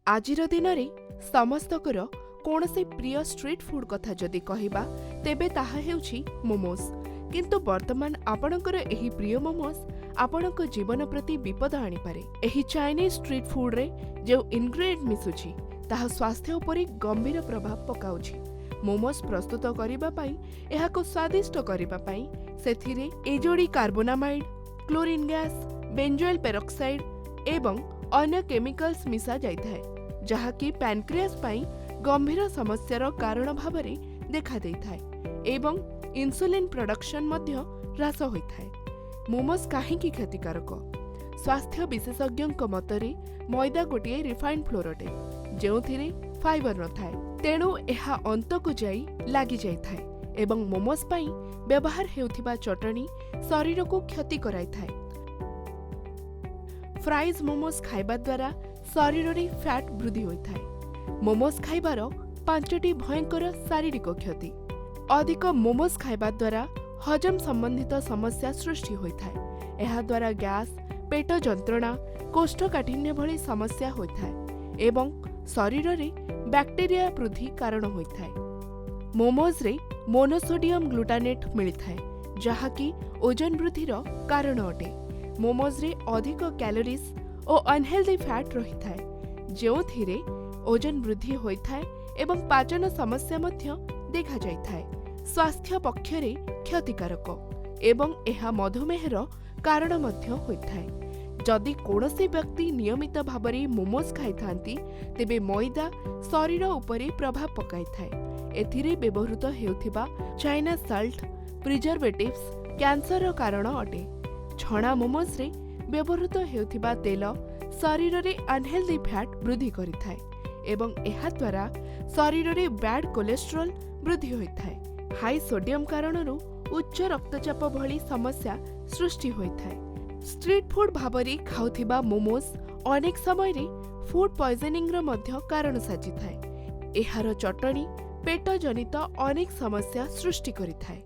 आजिर दिन रे समस्तकर कौनसी प्रिय स्ट्रीट फूड कथा जदि कहिबा तेबे ताहा हेउछि मोमोस। किंतु वर्तमान आपणकर एही प्रिय मोमोस आपणक जीवन प्रति विपद आनी पारे। एही चाइनीज स्ट्रीट फूड रे जो इनग्रेडिएंट मिसुछि ताहा स्वास्थ्य उपरि गंभीर प्रभाव पकाउछि। मोमोस प्रस्तुत करिबा पई एहाको स्वादिष्ट करिबा पई सेथिरे एजोडी कार्बोनामाइड, क्लोरीन गैस, बेंजोइल पेरोक्साइड एवं अन्य केमिकल्स मिसा जाइथाय, जहाकी पैनक्रियास पाई गंभीर समस्यार कारण भावरे देखा देइथाय एवं इंसुलिन प्रोडक्शन मध्य ह्रास होइथाय। मोमोस काहेकि क्षतिकारक? स्वास्थ्य विशेषज्ञक मतरे मैदा गोटिए रिफाइंड फ्लोर अटे, जेउथिरे फाइबर नथाय, तेणु एहा अंतकु जाई लागि जाइथाय एवं मोमोस पाई व्यवहार हेउथिबा चटनी शरीर को क्षति कराइथाय। फ्राइज मोमोस खाइबा द्वारा शरीर रे फैट वृद्धि होइथाय। मोमोस खाइबार 5टी भयंकर शारीरिक क्षति। अधिक मोमोस खाइबा द्वारा हजम संबंधित समस्या सृष्टि होइथाय। एहा द्वारा गैस, पेट जंत्रणा, कोष्ठकाठिन्य भली समस्या होइथाय एवं शरीर रे बैक्टेरिया वृद्धि कारण होइथाय। मोमोज रे मोनोसोडियम ग्लूटानेट मिलिथाय, जहाकी ओजन वृद्धिर कारण अटे। मोमोज रे अधिक कैलोरीज और अनहेल्दी फैट रहिथाय, जेउथिरे ओजन वृद्धि होइथाय एवं पाचन समस्या मध्य देखा जाइथाय। स्वास्थ्य पक्षरे क्षतिकारक एवं एहा मधुमेहर कारण मध्य होइथाय। जदि कोनोसी व्यक्ति नियमित भाबरे मोमोस खाइथांती तेबे मैदा शरीर उपरे प्रभाव पकाइथाय। एथिरे व्यवहृत हेउथिबा चाइना सल्ट, प्रिजर्वेटिव्स कैंसर कारण अटे। छणा मोमोस रे व्यवहृत हेउथिबा तेल शरीर रे अनहेल्दी फैट वृद्धि करिथाय एवं एहा द्वारा शरीर रे बैड कोलेस्ट्रॉल वृद्धि होइथाय। हाई सोडियम कारणरू उच्च रक्तचाप भली समस्या सृष्टि होइथाय। स्ट्रीट फूड भाबरे खाउथिबा मोमोस अनेक समय रे फूड पॉइजनिंग रो मध्य कारण साजिथाय। एहार चटनी पेट जनित अनेक समस्या सृष्टि करिथाय।